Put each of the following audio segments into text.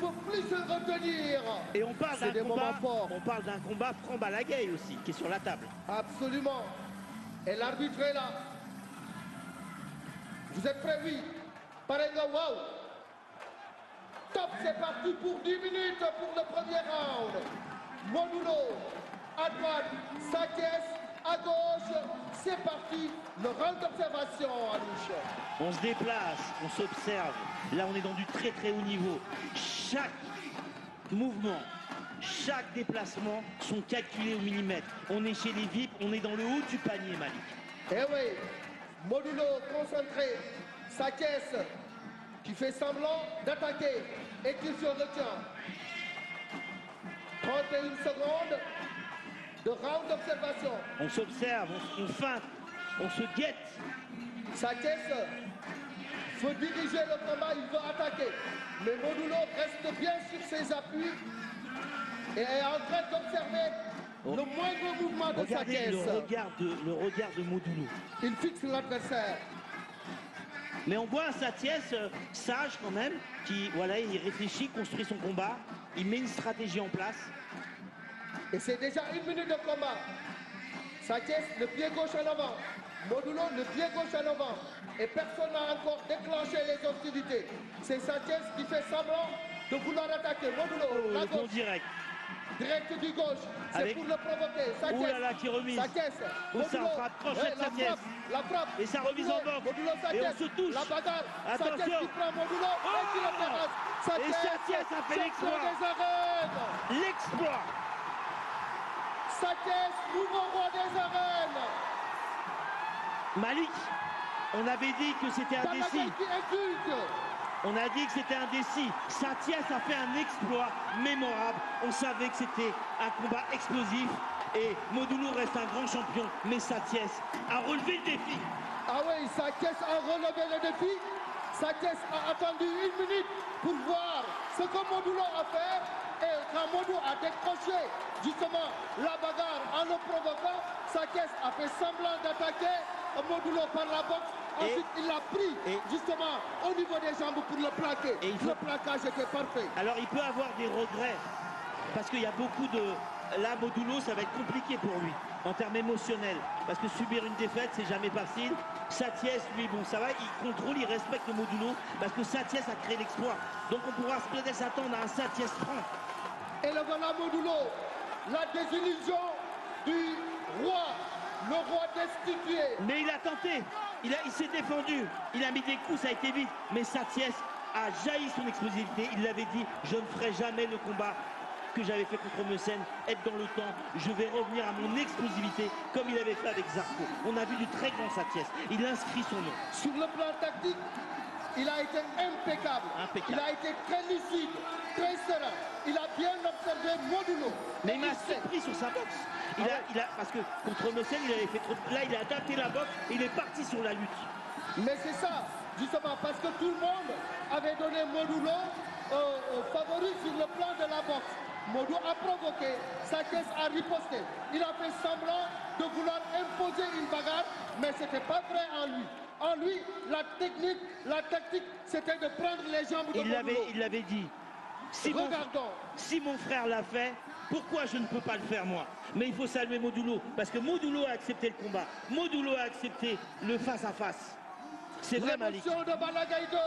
peut plus se retenir. Et on parle d'un combat, forts. on parle d'un combat Franc-Balagaï aussi, qui est sur la table. Absolument. Et l'arbitre est là. Vous êtes prêts? Oui. Parenga, wow. Top, c'est parti pour 10 minutes pour le premier round. Modulo, à droite, Sathies, à gauche. C'est parti, le round d'observation, Alouche. On se déplace, on s'observe. Là, on est dans du très très haut niveau. Chaque mouvement, chaque déplacement sont calculés au millimètre. On est chez les VIP, on est dans le haut du panier, Malik. Eh oui, Modulo concentré, Sathies qui fait semblant d'attaquer et qui se retient. 31 secondes de round d'observation. On s'observe, on feinte, on se guette. Sathies veut diriger le combat, il veut attaquer. Mais Modulo reste bien sur ses appuis et est en train d'observer le moindre mouvement de Regardez Sathies. le regard de Modulo. Il fixe l'adversaire. Mais on voit un Sathies sage quand même, qui voilà, il réfléchit, construit son combat, il met une stratégie en place. Et c'est déjà 1 minute de combat. Sathies, le pied gauche en avant. Modulo, le pied gauche en avant. Et personne n'a encore déclenché les hostilités. C'est Sathies qui fait semblant de vouloir attaquer. Modulo, la gauche. Direct. Direct du gauche. C'est Avec... pour le provoquer. Sathies. Ouh là là, qui remise. Sathies. Où ça frappe, crochet de Sathies. La frappe. Et ça remise en boxe. Modulo, Sathies. Et on se touche. La bagarre. Attention. Sathies qui prend Modulo et qui le terrasse. Sathies. Et Sathies a fait l'exploit. Des arènes. L'exploit. Sathies, nouveau roi des arènes. Malik, on avait dit que c'était un déci. On a dit que c'était un déci. Sathies a fait un exploit mémorable. On savait que c'était un combat explosif. Et Modulo reste un grand champion. Mais Sathies a relevé le défi. Ah oui, Sathies a relevé le défi. Sathies a attendu 1 minute pour voir ce que Modulo a fait. Et quand Modulo a décroché justement la bagarre en le provoquant, Sathies a fait semblant d'attaquer Modulo par la boxe. Ensuite, il l'a pris justement au niveau des jambes pour le plaquer. Et le plaquage était parfait. Alors, il peut avoir des regrets parce qu'il y a beaucoup de... Là, Modulo, ça va être compliqué pour lui en termes émotionnels. Parce que subir une défaite, c'est jamais facile. Sathies, lui, bon, ça va, il contrôle, il respecte Modulo parce que Sathies a créé l'exploit. Donc, on pourra peut-être s'attendre à un Sathies franc. Et le voilà Modulo, la désillusion du roi, le roi destitué. Mais il a tenté, il s'est défendu, il a mis des coups, ça a été vite. Mais Sathies a jailli son explosivité, il l'avait dit, je ne ferai jamais le combat que j'avais fait contre Meussaine, être dans le temps, je vais revenir à mon explosivité comme il avait fait avec Zarco. On a vu du très grand Sathies, il inscrit son nom. Sur le plan tactique, il a été impeccable. Il a été très lucide, très serein. Il a bien observé Modulo. Mais il m'a surpris sur sa boxe. Parce que contre Meussaine, il avait fait trop... Là, il a adapté la boxe et il est parti sur la lutte. Mais c'est ça, justement, parce que tout le monde avait donné Modulo au favori sur le plan de la boxe. Modulo a provoqué, Sathies a riposté. Il a fait semblant de vouloir imposer une bagarre, mais ce n'était pas vrai en lui. En lui, la technique, la tactique, c'était de prendre les jambes de Modulo. Il l'avait dit. Si mon frère l'a fait, pourquoi je ne peux pas le faire moi? Mais il faut saluer Modulo, parce que Modulo a accepté le combat. Modulo a accepté le face-à-face. C'est vrai, Malik. L'émotion de Balagaï 2.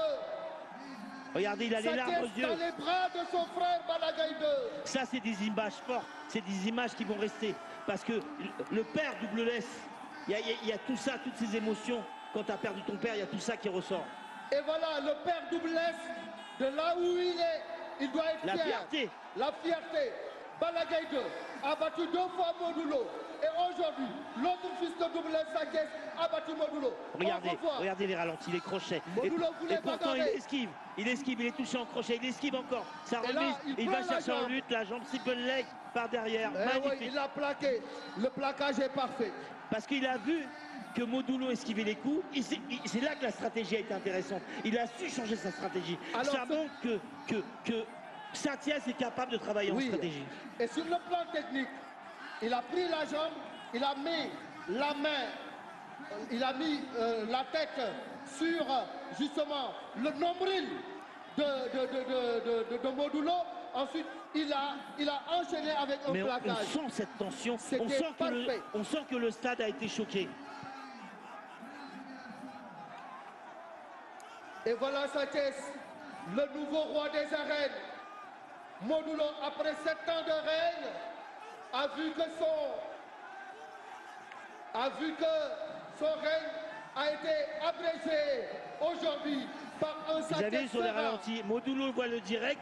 Regardez, il a les larmes aux yeux. Dans les bras de son frère Balagaï 2. Ça, c'est des images fortes. C'est des images qui vont rester. Parce que le père Double Less, il y a tout ça, toutes ces émotions. Quand tu as perdu ton père, il y a tout ça qui ressort. Et voilà, le père Double Less, de là où il est, il doit être fier. La fierté. La fierté. Balagaï 2 a battu 2 fois Modulo. Et aujourd'hui, l'autre fils de Double Less, Sathies, a battu Modulo. Regardez les ralentis, les crochets. Modulo voulait pourtant, il esquive, il est touché en crochet, il esquive encore. Ça remise, il va chercher en lutte, la jambe single leg par derrière. Magnifique. Oui, il l'a plaqué. Le plaquage est parfait. Parce qu'il a vu que Modulo esquivait les coups, c'est là que la stratégie a été intéressante. Il a su changer sa stratégie. Alors, ça montre que Sathies est capable de travailler en stratégie. Et sur le plan technique, il a pris la jambe, il a mis la main, il a mis la tête sur justement le nombril de Modulo. Ensuite, il a enchaîné avec un plaquage. On sent cette tension, C'était parfait. on sent que le stade a été choqué. Et voilà Sathies, le nouveau roi des arènes. Modulo, après 7 ans de règne, a vu que son règne a été abrégé aujourd'hui par un Vous avez Sathies vu sur les serein. ralentis, Modulo voit le direct,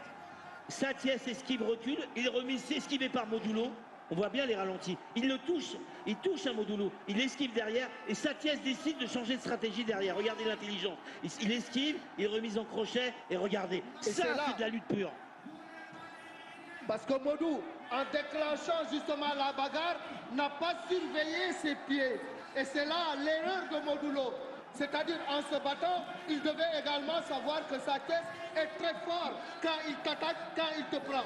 Sathies esquive, recule, il remise, c'est esquivé par Modulo. On voit bien les ralentis. Il le touche, il touche un Modulo, il esquive derrière et Sathies décide de changer de stratégie derrière. Regardez l'intelligence. Il esquive, il remise en crochet et regardez. Et ça, c'est là. c'est de la lutte pure. Parce que Modou, en déclenchant justement la bagarre, n'a pas surveillé ses pieds. Et c'est là l'erreur de Modulo. C'est-à-dire, en se battant, il devait également savoir que Sathies est très fort quand il t'attaque, quand il te prend.